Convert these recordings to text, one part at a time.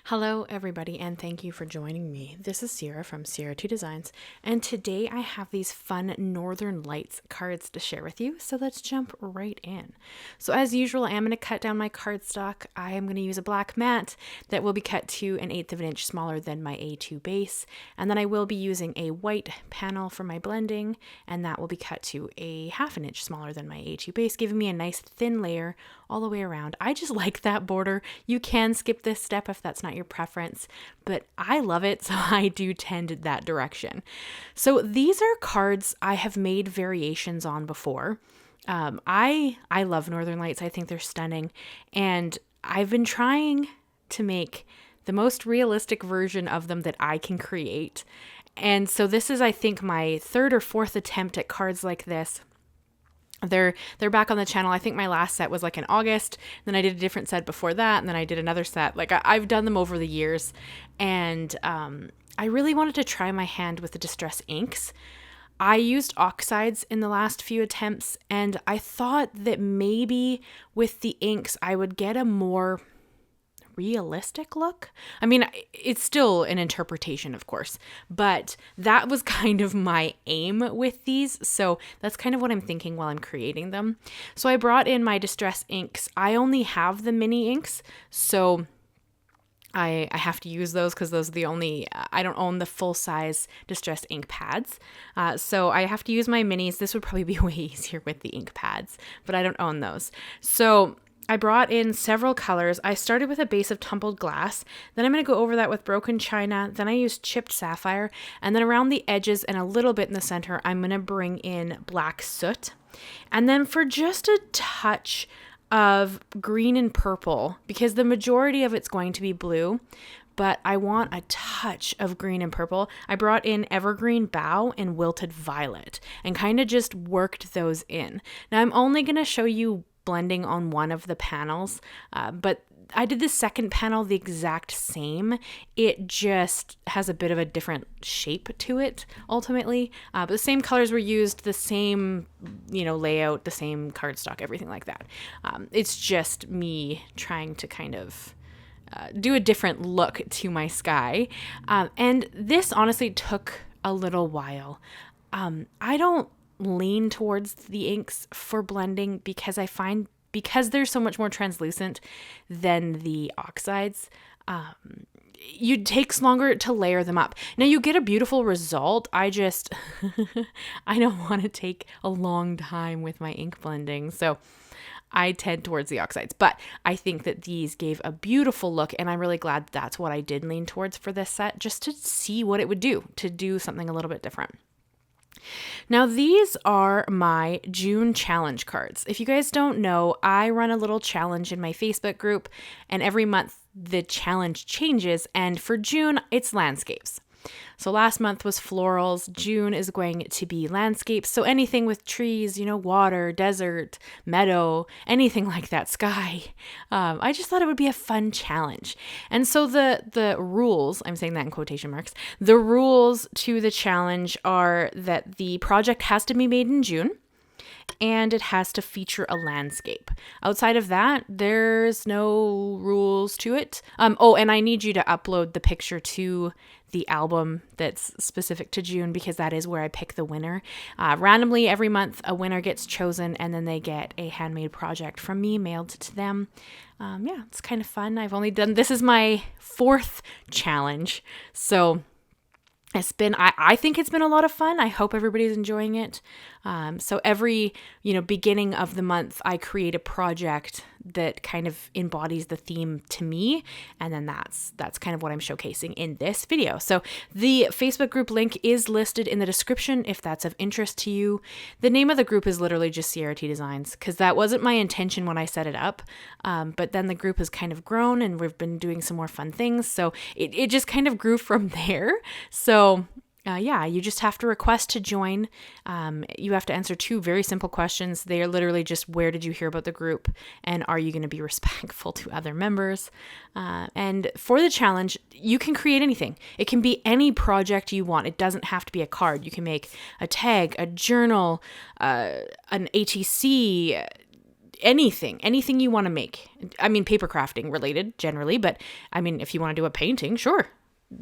Hello everybody and thank you for joining me. This is Ciara from Ciara 2 Designs and today I have these fun Northern Lights cards to share with you, so let's jump right in. So as usual, I am going to cut down my cardstock. I am going to use a black mat that will be cut to 1/8 of an inch smaller than my A2 base, and then I will be using a white panel for my blending, and that will be cut to 1/2 an inch smaller than my A2 base, giving me a nice thin layer all the way around. I just like that border. You can skip this step if that's not your preference, but I love it, so I do tend that direction. So these are cards I have made variations on before. I love Northern Lights. I think they're stunning, and I've been trying to make the most realistic version of them that I can create. And so this is, I think, my third or fourth attempt at cards like this. They're back on the channel. I think my last set was like in August, then I did a different set before that, and then I did another set. Like I've done them over the years, and I really wanted to try my hand with the distress inks. I used oxides in the last few attempts, and I thought that maybe with the inks I would get a more realistic look. I mean, it's still an interpretation, of course, but that was kind of my aim with these. So that's kind of what I'm thinking while I'm creating them. So I brought in my distress inks. I only have the mini inks, so I have to use those because those are the only, I don't own the full size distress ink pads. So I have to use my minis. This would probably be way easier with the ink pads, but I don't own those. So I brought in several colors. I started with a base of tumbled glass. Then I'm going to go over that with broken china. Then I used chipped sapphire. And then around the edges and a little bit in the center, I'm going to bring in black soot. And then for just a touch of green and purple, because the majority of it's going to be blue, but I want a touch of green and purple, I brought in Evergreen, Bough, and Wilted Violet and kind of just worked those in. Now I'm only going to show you blending on one of the panels, but I did the second panel the exact same. It just has a bit of a different shape to it ultimately, but the same colors were used, the same layout, the same cardstock, everything like that. It's just me trying to kind of do a different look to my sky, and this honestly took a little while. I don't lean towards the inks for blending because I find, because they're so much more translucent than the oxides, it takes longer to layer them up. Now you get a beautiful result. I just, I don't want to take a long time with my ink blending. So I tend towards the oxides, but I think that these gave a beautiful look, and I'm really glad that's what I did lean towards for this set, just to see what it would do, to do something a little bit different. Now these are my June challenge cards. If you guys don't know, I run a little challenge in my Facebook group, and every month the challenge changes, and for June it's landscapes. So last month was florals. June is going to be landscapes. So anything with trees, water, desert, meadow, anything like that, sky. I just thought it would be a fun challenge. And so the rules, I'm saying that in quotation marks, the rules to the challenge are that the project has to be made in June, and it has to feature a landscape. Outside of that, there's no rules to it. And I need you to upload the picture to the album that's specific to June, because that is where I pick the winner. Randomly every month, a winner gets chosen, and then they get a handmade project from me mailed to them. It's kind of fun. This is my 4th challenge. So it's been, I think it's been a lot of fun. I hope everybody's enjoying it. So every, beginning of the month, I create a project that kind of embodies the theme to me. And then that's kind of what I'm showcasing in this video. So the Facebook group link is listed in the description if that's of interest to you. The name of the group is literally just Ciara T Designs, because that wasn't my intention when I set it up. But then the group has kind of grown, and we've been doing some more fun things. So it just kind of grew from there. So you just have to request to join. You have to answer 2 very simple questions. They are literally just, where did you hear about the group? And are you going to be respectful to other members? And for the challenge, you can create anything. It can be any project you want. It doesn't have to be a card. You can make a tag, a journal, an ATC, anything you want to make. I mean, paper crafting related generally, but I mean, if you want to do a painting, sure,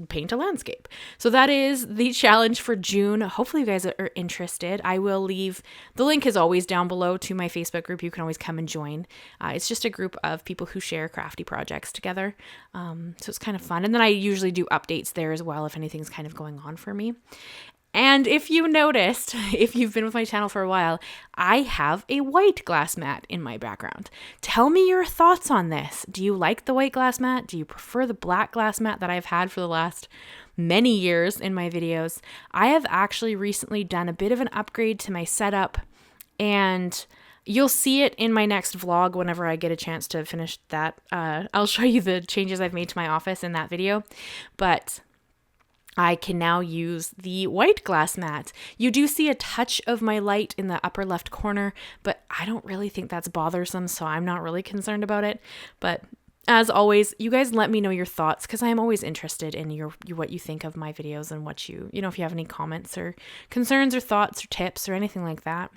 paint a landscape. So that is the challenge for June. Hopefully you guys are interested. I will leave, the link is always down below to my Facebook group. You can always come and join. It's just a group of people who share crafty projects together. So it's kind of fun. And then I usually do updates there as well if anything's kind of going on for me. And if you noticed, if you've been with my channel for a while, I have a white glass mat in my background. Tell me your thoughts on this. Do you like the white glass mat? Do you prefer the black glass mat that I've had for the last many years in my videos? I have actually recently done a bit of an upgrade to my setup, and you'll see it in my next vlog whenever I get a chance to finish that. I'll show you the changes I've made to my office in that video, but I can now use the white glass mat. You do see a touch of my light in the upper left corner, but I don't really think that's bothersome, so I'm not really concerned about it. But as always, you guys let me know your thoughts, because I am always interested in what you think of my videos and what if you have any comments or concerns or thoughts or tips or anything like that.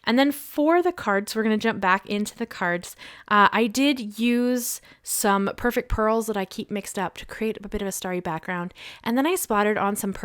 And then for the cards, we're going to jump back into the cards. I did use some perfect pearls that I keep mixed up to create a bit of a starry background. And then I splattered on some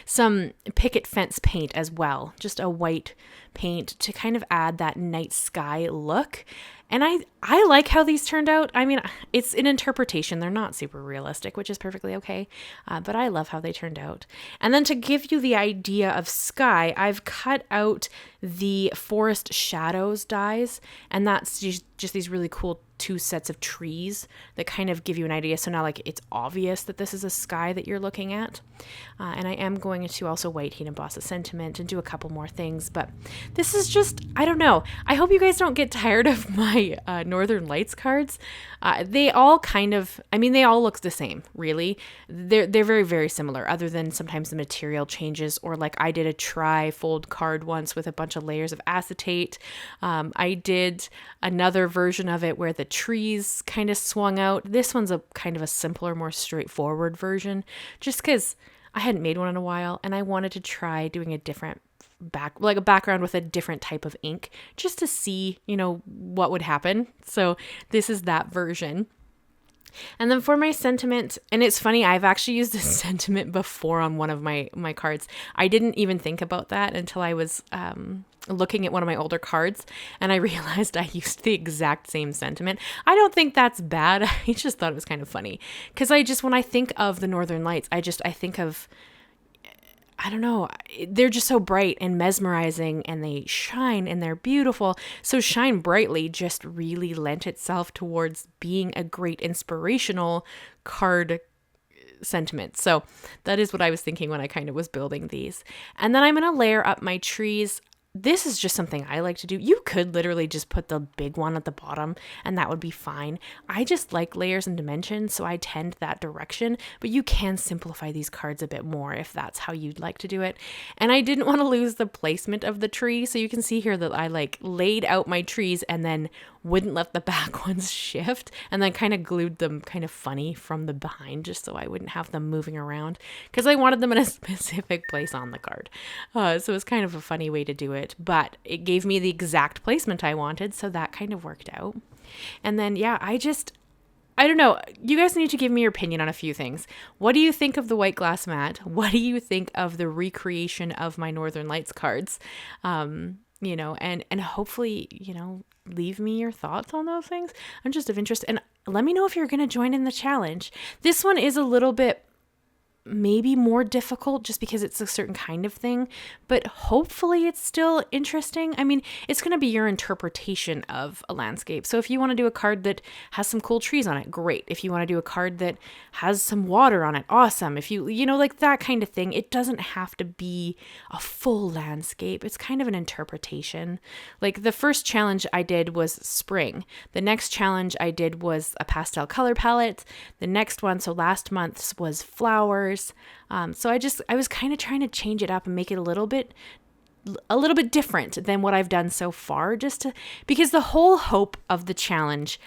some picket fence paint as well. Just a white paint to kind of add that night sky look. And I like how these turned out. I mean, it's an interpretation. They're not super realistic, which is perfectly okay. But I love how they turned out. And then to give you the idea of sky, I've cut out the Forest Shadows dies. And that's just these really cool 2 sets of trees that kind of give you an idea. So now it's obvious that this is a sky that you're looking at. And I am going to also white heat emboss a sentiment and do a couple more things. But this is just, I don't know. I hope you guys don't get tired of my Northern Lights cards. They all they all look the same, really. They're very, very similar, other than sometimes the material changes, or I did a tri-fold card once with a bunch of layers of acetate. I did another version of it where the trees kind of swung out. This one's a kind of a simpler, more straightforward version, just because I hadn't made one in a while and I wanted to try doing a different a background with a different type of ink, just to see, what would happen. So this is that version. And then for my sentiment, and it's funny, I've actually used this sentiment before on one of my cards. I didn't even think about that until I was looking at one of my older cards, and I realized I used the exact same sentiment. I don't think that's bad. I just thought it was kind of funny, because when I think of the Northern Lights, I think of, I don't know, they're just so bright and mesmerizing, and they shine and they're beautiful. So Shine Brightly just really lent itself towards being a great inspirational card sentiment. So that is what I was thinking when I kind of was building these. And then I'm going to layer up my trees. This is just something I like to do. You could literally just put the big one at the bottom and that would be fine. I just like layers and dimensions, so I tend that direction, but you can simplify these cards a bit more if that's how you'd like to do it. And I didn't want to lose the placement of the tree, so you can see here that I laid out my trees and then wouldn't let the back ones shift, and then kind of glued them kind of funny from the behind, just so I wouldn't have them moving around, because I wanted them in a specific place on the card. So it's kind of a funny way to do it, but it gave me the exact placement I wanted, so that kind of worked out. And then, yeah, I don't know. You guys need to give me your opinion on a few things. What do you think of the white glass mat? What do you think of the recreation of my Northern Lights cards? And hopefully, leave me your thoughts on those things. I'm just of interest. And let me know if you're going to join in the challenge. This one is a little bit maybe more difficult just because it's a certain kind of thing, but hopefully it's still interesting. I mean, it's going to be your interpretation of a landscape. So if you want to do a card that has some cool trees on it, great. If you want to do a card that has some water on it, awesome. If you that kind of thing, it doesn't have to be a full landscape. It's kind of an interpretation. Like the first challenge I did was spring. The next challenge I did was a pastel color palette. The next one, so last month's, was flowers. So I was kind of trying to change it up and make it a little bit different than what I've done so far, because the whole hope of the challenge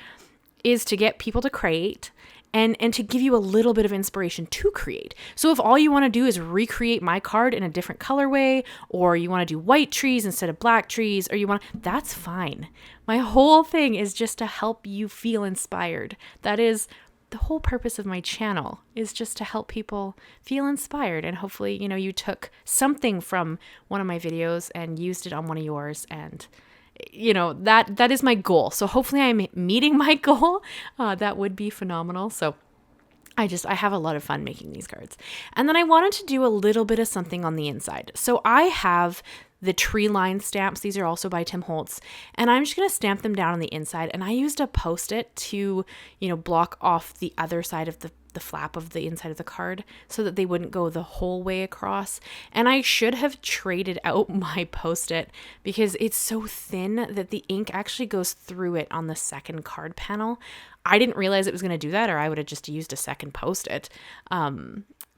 is to get people to create and to give you a little bit of inspiration to create. So if all you want to do is recreate my card in a different colorway, or you want to do white trees instead of black trees, or that's fine. My whole thing is just to help you feel inspired. That is the whole purpose of my channel, is just to help people feel inspired. And hopefully, you took something from one of my videos and used it on one of yours, and that is my goal. So hopefully I'm meeting my goal. That would be phenomenal. So I have a lot of fun making these cards. And then I wanted to do a little bit of something on the inside. So I have the tree line stamps. These are also by Tim Holtz. And I'm just going to stamp them down on the inside. And I used a Post-it to, block off the other side of the flap of the inside of the card so that they wouldn't go the whole way across. And I should have traded out my Post-it because it's so thin that the ink actually goes through it on the second card panel. I didn't realize it was going to do that, or I would have just used a second Post-it.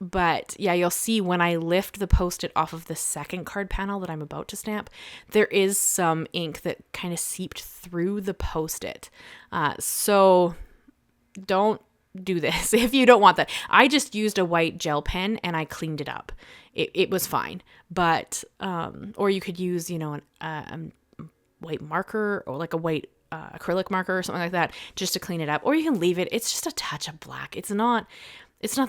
But yeah, you'll see when I lift the Post-it off of the second card panel that I'm about to stamp, there is some ink that kind of seeped through the Post-it. So don't do this if you don't want that. I just used a white gel pen and I cleaned it up. It was fine. But, or you could use, a white marker, or like a white acrylic marker or something like that, just to clean it up. Or you can leave it. It's just a touch of black. It's not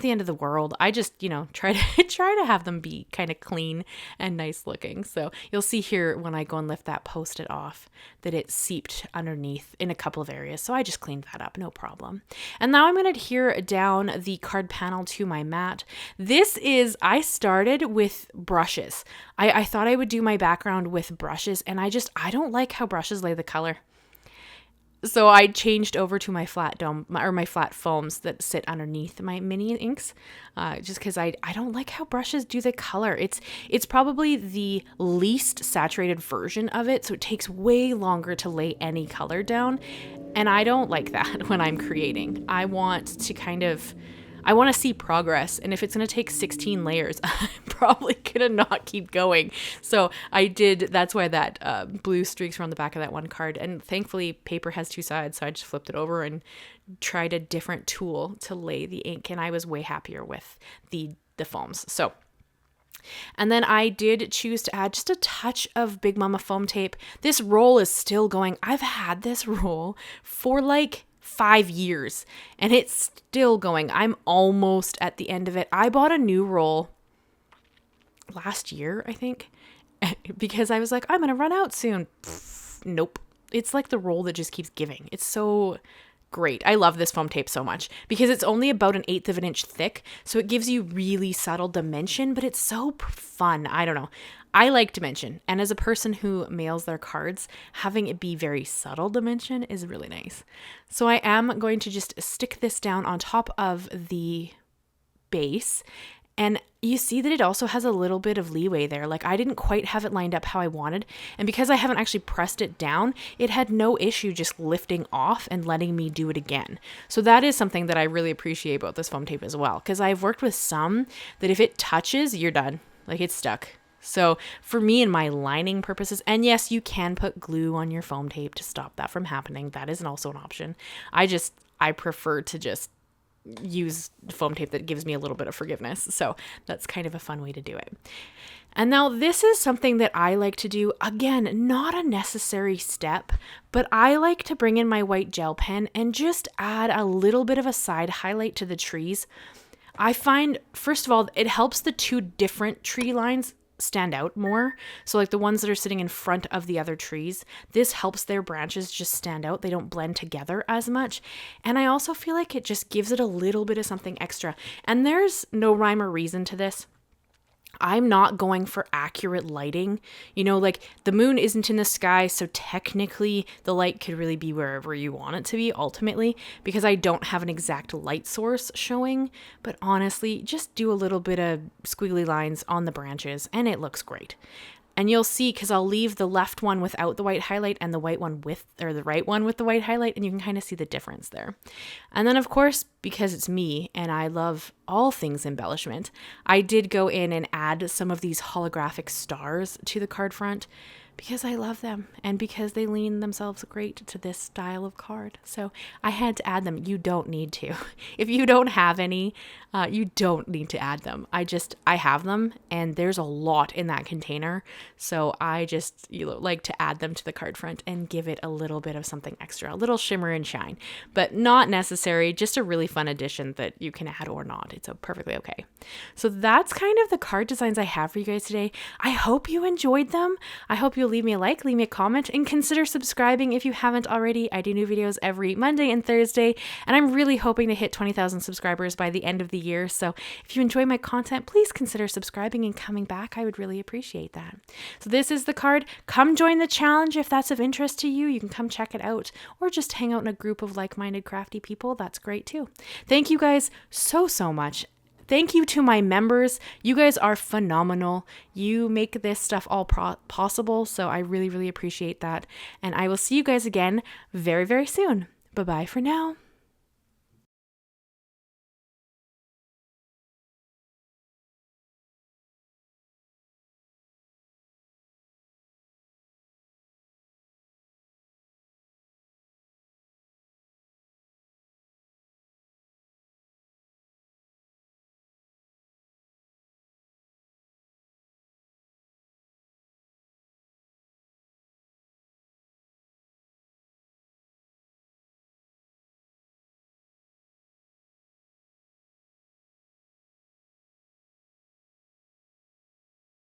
the end of the world. I just, try to have them be kind of clean and nice looking. So you'll see here when I go and lift that Post-it off that it seeped underneath in a couple of areas. So I just cleaned that up, no problem. And now I'm going to adhere down the card panel to my mat. I started with brushes. I thought I would do my background with brushes, and I don't like how brushes lay the color. So I changed over to my flat dome, or my flat foams that sit underneath my mini inks, just because I don't like how brushes do the color. It's probably the least saturated version of it, so it takes way longer to lay any color down, and I don't like that when I'm creating. I want to see progress, and if it's going to take 16 layers, I'm probably going to not keep going. So that's why that blue streaks were on the back of that one card, and thankfully paper has two sides, so I just flipped it over and tried a different tool to lay the ink, and I was way happier with the foams. So, and then I did choose to add just a touch of Big Mama foam tape. This roll is still going. I've had this roll for like 5 years and it's still going. I'm almost at the end of it. I bought a new roll last year, I think, because I was like, I'm going to run out soon. Nope. It's like the roll that just keeps giving. It's so great. I love this foam tape so much because it's only about 1/8 of an inch thick. So it gives you really subtle dimension, but it's so fun. I don't know. I like dimension. And as a person who mails their cards, having it be very subtle dimension is really nice. So I am going to just stick this down on top of the base. And you see that it also has a little bit of leeway there. Like I didn't quite have it lined up how I wanted. And because I haven't actually pressed it down, it had no issue just lifting off and letting me do it again. So that is something that I really appreciate about this foam tape as well. Because I've worked with some that if it touches, you're done. Like it's stuck. So for me and my lining purposes, and yes, you can put glue on your foam tape to stop that from happening. That is also an option. I prefer to just use foam tape that gives me a little bit of forgiveness. So that's kind of a fun way to do it. And now this is something that I like to do. Again, not a necessary step, but I like to bring in my white gel pen and just add a little bit of a side highlight to the trees. I find, first of all, it helps the two different tree lines stand out more. So like the ones that are sitting in front of the other trees, this helps their branches just stand out. They don't blend together as much. And I also feel like it just gives it a little bit of something extra. And there's no rhyme or reason to this. I'm not going for accurate lighting. You know, like the moon isn't in the sky, so technically the light could really be wherever you want it to be ultimately, because I don't have an exact light source showing. But honestly, just do a little bit of squiggly lines on the branches and it looks great. And you'll see, because I'll leave the left one without the white highlight and the right one with the white highlight, and you can kind of see the difference there. And then of course, because it's me and I love all things embellishment, I did go in and add some of these holographic stars to the card front because I love them and because they lean themselves great to this style of card. So I had to add them. You don't need to. If you don't have any, you don't need to add them. I have them, and there's a lot in that container. So I just like to add them to the card front and give it a little bit of something extra, a little shimmer and shine, but not necessary. Just a really fun addition that you can add or not. It's perfectly okay. So that's kind of the card designs I have for you guys today. I hope you enjoyed them. I hope you'll leave me a like, leave me a comment, and consider subscribing if you haven't already. I do new videos every Monday and Thursday, and I'm really hoping to hit 20,000 subscribers by the end of the year. So if you enjoy my content, please consider subscribing and coming back. I would really appreciate that. So this is the card. Come join the challenge if that's of interest to you. You can come check it out, or just hang out in a group of like-minded crafty people. That's great too. Thank you guys so much. Thank you to my members. You guys are phenomenal. You make this stuff all possible. So I really appreciate that. And I will see you guys again very soon. Bye-bye for now.